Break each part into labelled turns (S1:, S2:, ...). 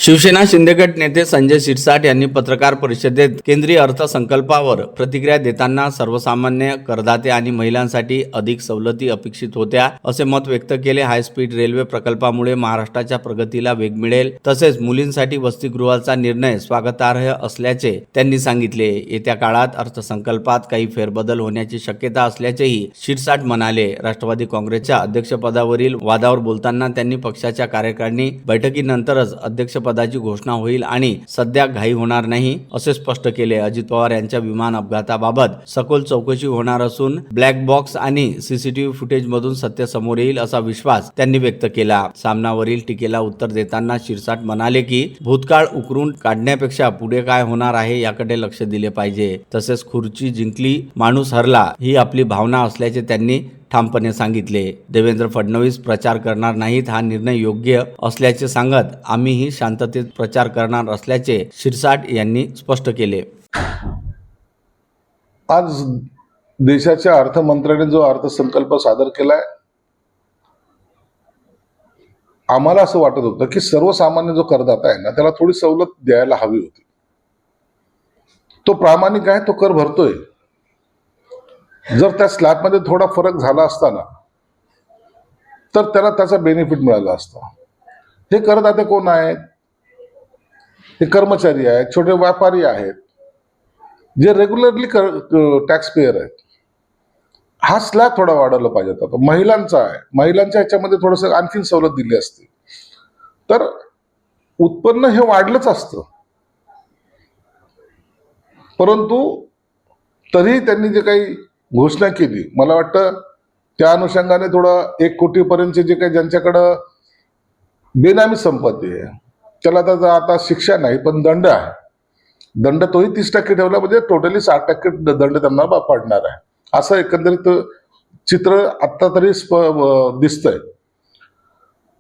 S1: शिवसेना शिंदेगट नेते संजय शिरसाट यांनी पत्रकार परिषदेत केंद्रीय अर्थसंकल्पावर प्रतिक्रिया देताना सर्वसामान्य करदाते आणि महिलांसाठी अधिक सवलती अपेक्षित होत्या असे मत व्यक्त केले। हायस्पीड रेल्वे प्रकल्पामुळे महाराष्ट्राच्या प्रगतीला वेग मिळेल, तसेच मुलींसाठी वसतिगृहाचा निर्णय स्वागतार्ह असल्याचे त्यांनी सांगितले। येत्या काळात अर्थसंकल्पात काही फेरबदल होण्याची शक्यता असल्याचेही शिरसाट म्हणाले। राष्ट्रवादी काँग्रेसच्या अध्यक्षपदावरील वादावर बोलताना त्यांनी पक्षाच्या कार्यकारिणी बैठकीनंतरच अध्यक्षपदाची घोषणा होईल आणि सध्या घाई होणार नाही असे स्पष्ट केले। अजित पवार यांच्या विमान अपघाताबाबत सखोल चौकशी होणार असून ब्लॅक बॉक्स आणि सीसीटीव्ही फुटेजमधून सत्य समोर येईल असा विश्वास त्यांनी व्यक्त केला। सामनावरील टीकेला उत्तर देताना शिरसाट म्हणाले की भूतकाळ उकरून काढण्यापेक्षा पुढे काय होणार आहे याकडे लक्ष दिले पाहिजे। तसेच खुर्ची जिंकली माणूस हरला ही आपली भावना असल्याचे त्यांनी ठामपणे सांगितले। देवेंद्र फडणवीस प्रचार करणार नाहीत हा निर्णय योग्य असल्याचे सांगत आम्हीही शांततेत प्रचार करणार असल्याचे शिरसाट यांनी स्पष्ट केले।
S2: आज देशाच्या अर्थमंत्र्यांनी जो अर्थसंकल्प सादर केलाय, आम्हाला असं वाटत होतं की सर्वसामान्य जो करदाता आहे ना त्याला थोडी सवलत द्यायला हवी होती। तो प्रामाणिक आहे, तो कर भरतोय। जर त्या स्लॅबमध्ये थोडा फरक झाला असता ना तर त्याला त्याचा बेनिफिट मिळाला असता। हे करदाते कोण आहेत? हे कर्मचारी आहेत, छोटे व्यापारी आहेत, जे रेग्युलरली टॅक्स पेयर आहेत। हा स्लॅब थोडा वाढवला पाहिजे होता। महिलांचा आहे, महिलांच्या ह्याच्यामध्ये थोडस आणखीन सवलत दिली असती तर उत्पन्न हे वाढलंच असतं। परंतु तरी त्यांनी जे काही घोषणा केली, मला वाटतं त्या अनुषंगाने थोडं 1 कोटीपर्यंतचे जे काही ज्यांच्याकडं बेनामी संपत्ती आहे त्याला आता शिक्षा नाही पण दंड आहे। दंड तोही 30% ठेवला म्हणजे टोटली 60% दंड त्यांना पडणार आहे, असं एकंदरीत चित्र आता तरी दिसतंय।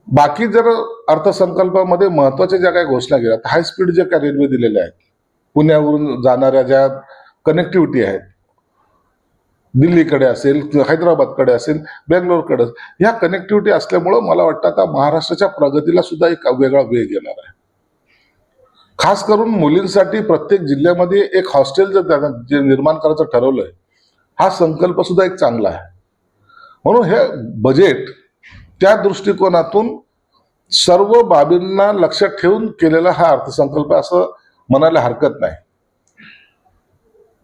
S2: बाकी जर अर्थसंकल्पामध्ये महत्वाच्या ज्या काही घोषणा केल्या, हाय स्पीड जे काही रेल्वे दिलेल्या आहेत, पुण्यावरून जाणाऱ्या ज्या कनेक्टिव्हिटी आहेत, दिल्लीकडे असेल, हैदराबादकडे असेल, बेंगलोरकडे, ह्या कनेक्टिव्हिटी असल्यामुळं मला वाटतं आता महाराष्ट्राच्या प्रगतीला सुद्धा एक वेगळा वेग येणार आहे। खास करून मुलींसाठी प्रत्येक जिल्ह्यामध्ये एक हॉस्टेल जे निर्माण करायचं ठरवलंय, हा संकल्प सुद्धा एक चांगला आहे। म्हणून हे बजेट त्या दृष्टिकोनातून सर्व बाबींना लक्षात ठेवून केलेला हा अर्थसंकल्प असं म्हणायला हरकत नाही।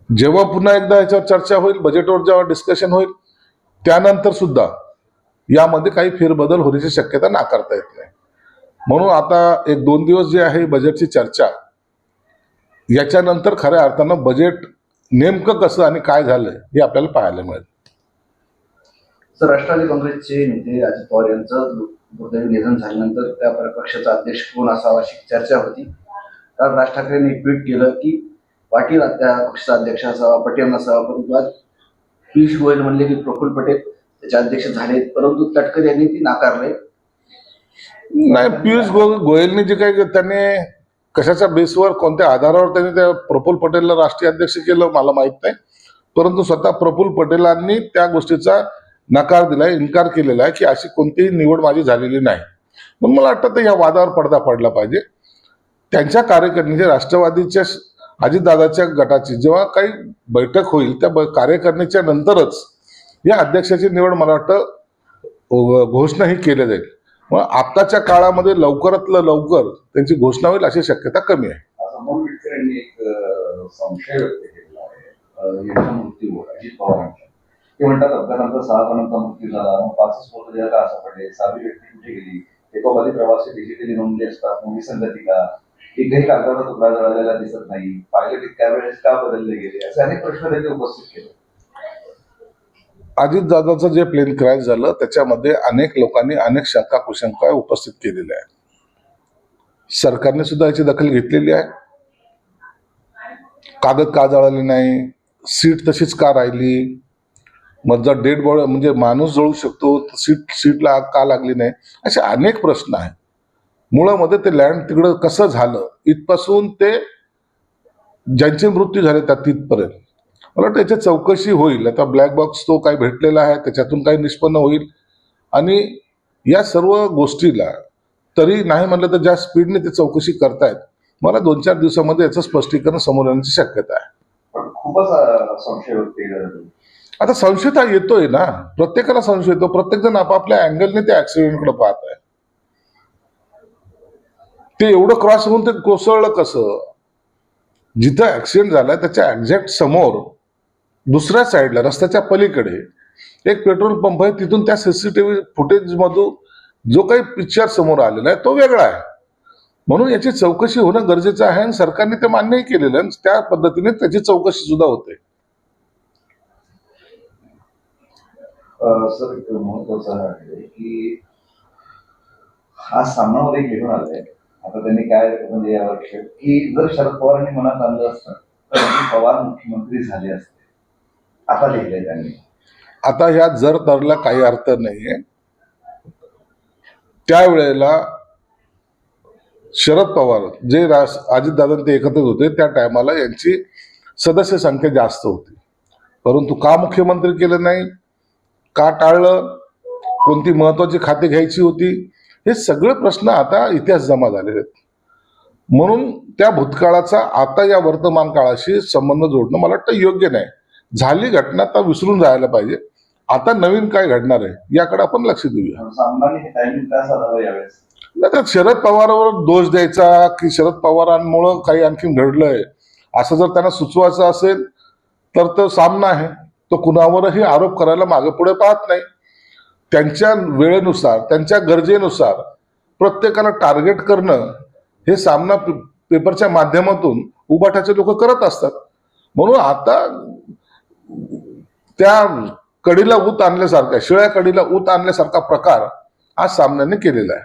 S2: जेव्हा पुन्हा एकदा याच्यावर चर्चा होईल, बजेटवर जेव्हा डिस्कशन होईल, त्यानंतर सुद्धा यामध्ये काही फेरबदल होण्याची शक्यता नाकारता येत नाही। म्हणून आता 1-2 दिवस जे आहे बजेटची चर्चा, याच्यानंतर खऱ्या अर्थानं बजेट नेमकं कसं आणि काय झालं हे आपल्याला पाहायला मिळेल।
S3: तर राष्ट्रवादी काँग्रेसचे नेते अजित पवार यांचं दुर्दैवी निधन झाल्यानंतर त्या पक्षाचा अध्यक्ष कोण असावा अशी चर्चा होती। काल राज ठाकरेंनी ट्विट केलं की पाटील त्या पक्षाचा अध्यक्ष असावा, पटेल नसावा, परंतु आज पियुष गोयल म्हणले की प्रफुल्ल पटेल त्याचे अध्यक्ष झाले, परंतु तटकरे यांनी ती नाकारले।
S2: नाही, पियुष गोयलने जे काही त्याने कशाच्या बेसवर कोणत्या आधारावर त्यांनी त्या प्रफुल्ल पटेलला राष्ट्रीय अध्यक्ष केलं मला माहित नाही, परंतु स्वतः प्रफुल्ल पटेलांनी त्या गोष्टीचा नकार दिलाय, इन्कार केलेला आहे की अशी कोणतीही निवड माझी झालेली नाही। पण मला वाटतं या वादावर पडदा पडला पाहिजे। त्यांच्या कार्यकारिणीचे राष्ट्रवादीच्या अजितदादाच्या गटाची जेव्हा काही बैठक होईल त्या कार्यकारिणीच्या नंतरच या अध्यक्षाची निवड मला वाटतं घोषणा ही केली जाईल। मग आताच्या काळामध्ये लवकरातलं लवकर त्यांची घोषणा होईल अशी शक्यता कमी आहे।
S3: एक संशय व्यक्त केलेला आहे यांच्या मृत्यूवर अजित पवारांच्या। ते म्हणतात अपघातानंतर 6 जणांचा मृत्यू झाला, 5च फोटो द्यायला का असं पडले, 6वी व्यक्ती कुठे गेली, एकोपाली प्रवासी डिजिटली नोंदले असतात, मुली संगती का, एकही कागदाचा तुकडा जळालेला दिसत नाही, पायलट इतक्या वेळेस का बदलले गेले, असे अनेक प्रश्न त्यांनी उपस्थित केले।
S2: अजितदादाचं जे प्लेन क्रॅश झालं त्याच्यामध्ये अनेक लोकांनी अनेक शंका कुशंका उपस्थित केलेल्या आहेत। सरकारने सुद्धा याची दखल घेतलेली आहे। कागद का जळाले नाही, सीट तशीच का राहिली, मग जर डेड बॉडी म्हणजे माणूस जळू शकतो, सीटला का लागली नाही, असे अनेक प्रश्न आहेत। मुळामध्ये ते लँड तिकडं कसं झालं इथपासून ते ज्यांचे मृत्यू झाले त्या तिथपर्यंत मला वाटतं याची चौकशी होईल। आता ब्लॅक बॉक्स तो काही भेटलेला आहे, त्याच्यातून काही निष्पन्न होईल आणि या सर्व गोष्टीला तरी नाही म्हणलं तर ज्या स्पीडने ते चौकशी करतायत, मला 2-4 दिवसामध्ये याचं स्पष्टीकरण समोर येण्याची शक्यता आहे.
S3: पण खूपच संशय व्यक्त केला जातो.
S2: आता संशय हा येतोय ना, प्रत्येकाला संशय येतो. प्रत्येक जण आपापल्या अँगलने त्या ऍक्सिडेंटकडे पाहत आहे. ते एवढं क्रॉस होऊन ते कोसळलं कसं? जिथं ऍक्सिडेंट झालाय त्याच्या एक्झॅक्ट समोर दुसऱ्या साईडला रस्त्याच्या पलीकडे एक पेट्रोल पंप आहे. तिथून त्या सीसीटीव्ही फुटेज मधून जो काही पिक्चर समोर आलेला आहे तो वेगळा आहे. म्हणून याची चौकशी होणं गरजेचं आहे आणि सरकारने ते मान्यही केलेलं आहे. त्या पद्धतीने त्याची चौकशी सुद्धा होते.
S3: सर, एक महत्वाचं आहे की हा सामनामध्ये घेऊन आलाय. आता त्यांनी काय म्हणजे या वर्षात की जर शरद पवारांनी मनात आणलं असतं तर अजित पवार मुख्यमंत्री झाले असते. आता लिहिलंय त्यांनी.
S2: आता ह्या जर तरला काही अर्थ नाहीये. त्यावेळेला शरद पवार जे अजितदादा ते एकत्र होते त्या टायमाला यांची सदस्य संख्या जास्त होती. परंतु का मुख्यमंत्री केलं नाही, का टाळलं, कोणती महत्वाची खाते घ्यायची होती, हे सगळे प्रश्न आता इतिहास जमा झालेले आहेत. म्हणून त्या भूतकाळाचा आता या वर्तमान काळाशी संबंध जोडणं मला वाटतं योग्य नाही. झाली घटना तर विसरून जायला पाहिजे. आता नवीन काय घडणार आहे याकडे आपण लक्ष देऊया.
S3: सामनाने हे टायमिंग का साधावं यावेळेस?
S2: आता शरद पवारांवर दोष द्यायचा की शरद पवारांमुळं काही आणखीन घडलंय असं जर त्यांना सुचवायचं असेल तर तो सामना आहे. तो कुणावरही आरोप करायला मागे पुढे पाहत नाही. त्यांच्या वेळेनुसार त्यांच्या गरजेनुसार प्रत्येकाला टार्गेट करणं हे सामना पेपरच्या माध्यमातून उबाठाचे लोक करत असतात. म्हणून आता त्या कडीला ऊत आणल्यासारखा, शिळ्या कडीला ऊत आणल्यासारखा प्रकार आज सामन्याने केलेला आहे.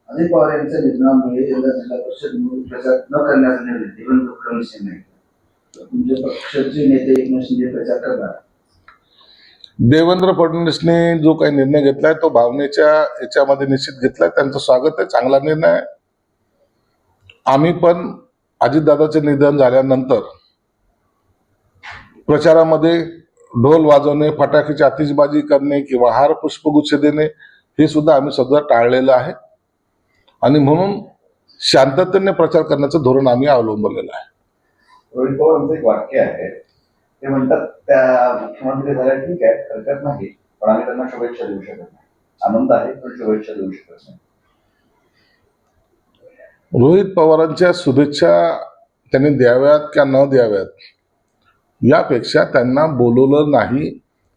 S4: अजित पवार यांच्या निधनामुळे यंदा जिल्हा परिषद निवडणूक प्रचार न करण्याचा निर्णय देवेंद्र फडणवीस यांनी घेतला. तुमचे पक्षाचे नेते एकनाथ शिंदे प्रचार करणार.
S2: देवेंद्र फडणवीसने जो काही निर्णय घेतलाय तो भावनेच्या याच्यामध्ये निश्चित घेतलाय. त्यांचं स्वागत आहे, चांगला निर्णय आहे. आम्ही पण अजितदादाचे निधन झाल्यानंतर प्रचारामध्ये ढोल वाजवणे, फटाक्याची आतिषबाजी करणे किंवा हार पुष्पगुच्छ देणे हे सुद्धा आम्ही सगळं टाळलेलं आहे. आणि म्हणून शांततेने प्रचार करण्याचं धोरण आम्ही अवलंबलेलं आहे.
S3: रोहित पवारांचं एक वाक्य आहे. ते म्हणतात त्या मुख्यमंत्री झाल्या ठीक आहे, हरकत नाही, पण आम्ही त्यांना शुभेच्छा देऊ शकत नाही. आनंद आहे पण शुभेच्छा देऊ शकत नाही.
S2: रोहित पवारांच्या शुभेच्छा त्यांनी द्याव्यात का न द्याव्यात यापेक्षा त्यांना बोलवलं नाही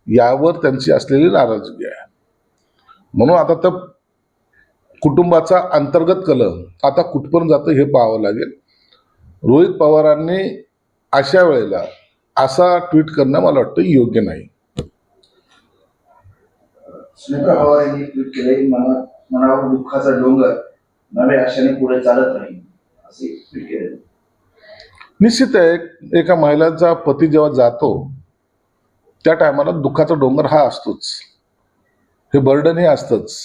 S2: यावर त्यांची असलेली नाराजगी आहे. म्हणून आता तर कुटुंबाचा अंतर्गत कलह आता कुठपर्यंत जातं हे पाहावं लागेल. रोहित पवारांनी अशा वेळेला असा ट्विट करणं मला वाटतं योग्य नाही.
S4: सुनेत्रा पवार यांनी ट्विट केले, मनावर दुःखाचा डोंगर नव्या आशेने पुढे चालत राहील असे ट्विट केले.
S2: निश्चित आहे, एका महिलाचा पती जेव्हा जातो त्या टायमाला दुःखाचा डोंगर हा असतोच, हे बर्डन हे असतंच.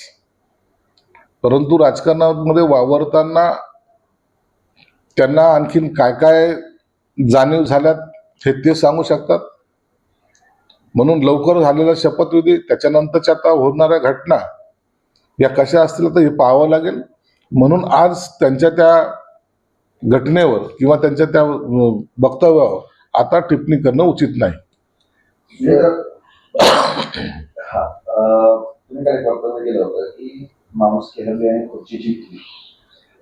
S2: परंतु राजकारणामध्ये वावरताना त्यांना आणखीन काय काय जाणीव झाल्यात हे ते सांगू शकतात. म्हणून लवकर झालेला शपथविधी त्याच्यानंतरच्या आता होणाऱ्या घटना या कशा असतील तर हे पाहावं लागेल. म्हणून आज त्यांच्या त्या घटनेवर किंवा त्यांच्या त्या वक्तव्यावर आता टिप्पणी करणं उचित नाही.
S3: तुम्ही काय वक्तव्य केलं होतं की माणूस केहरली आणि खुर्ची जिंकली,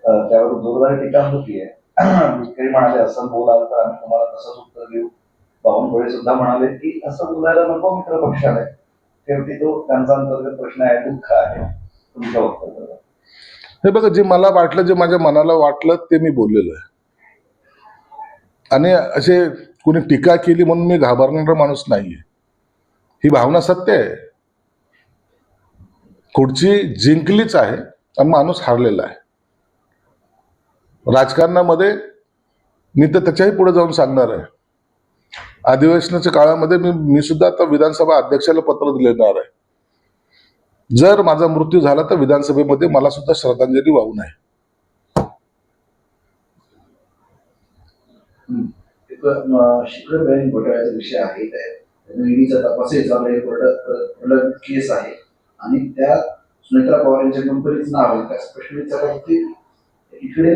S3: त्यावर जोरदार टीका होतीये. शेतकरी म्हणाले असं बोलाल तर आम्ही तुम्हाला तसंच उत्तर देऊ. बावनकुळे सुद्धा म्हणाले की असं बोलायला नको मित्र पक्षाने. शेवटी तो त्यांचा अंतर्गत प्रश्न आहे, दुःख आहे. तुमच्या वक्तव्यावर
S2: हे बघा, जे मला वाटलं, जे माझ्या मनाला वाटलं ते मी बोललेलो आहे. आणि असे कोणी टीका केली म्हणून मी घाबरणारा माणूस नाहीये. ही भावना सत्य आहे. खुर्ची जिंकलीच आहे आणि माणूस हारलेला आहे. राजकारणामध्ये मी तर त्याच्याही पुढे जाऊन सांगणार आहे. अधिवेशनाच्या काळामध्ये मी सुद्धा आता विधानसभा अध्यक्षाला पत्र देणार आहे. जर माझा मृत्यू झाला तर विधानसभेमध्ये मला सुद्धा श्रद्धांजली वाहू नये.
S4: शिखर बँक घोटाळ्याचा विषय आहे. ईडीचा तपासही चालू आहे, केस आहे आणि त्या सुनेत्रा पवार यांच्या कंपनीचं नाव आहे त्याचा प्रश्न विचारला की इकडे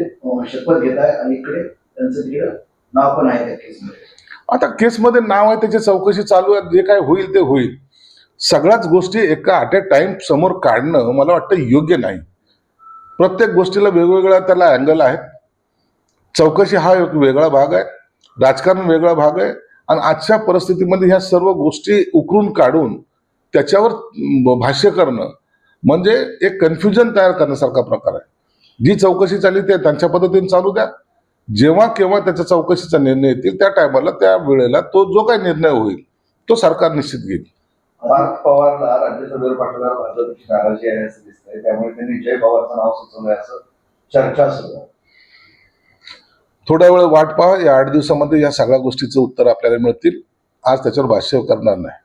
S4: शपथ घेत आहे आणि इकडे त्यांचं तिकडे नाव पण आहे त्या केसमध्ये.
S2: आता केसमध्ये नाव आहे, त्याची चौकशी चालू आहे, जे काय होईल ते होईल. सगळ्याच गोष्टी एका ॲट ए टाइम समोर काढणं मला वाटतं योग्य नाही. प्रत्येक गोष्टीला वेगवेगळा त्याला अँगल आहे. चौकशी हा एक वेगळा भाग आहे, राजकारण वेगळा भाग आहे, आणि आजच्या परिस्थितीमध्ये ह्या सर्व गोष्टी उकरून काढून त्याच्यावर भाष्य करणं म्हणजे एक कन्फ्युजन तयार करण्यासारखा प्रकार आहे. जी चौकशी चालली ते त्यांच्या पद्धतीने चालू द्या. जेव्हा केव्हा त्याच्या चौकशीचा निर्णय येतील त्या टायमाला त्या वेळेला तो जो काही निर्णय होईल तो सरकार निश्चित घेईल.
S3: पार्थ पवारला राज्यसभेवर पाठवल्यावर भाजपची नाराजी आहे असं दिसतंय, त्यामुळे त्यांनी जय पवारचं नाव सुचवलंय असं चर्चा सुरू आहे.
S2: थोड्या वेळ वाट पहा, या 8 दिवसामध्ये या सगळ्या गोष्टीचं उत्तर आपल्याला मिळतील. आज त्याच्यावर भाष्य करणार नाही.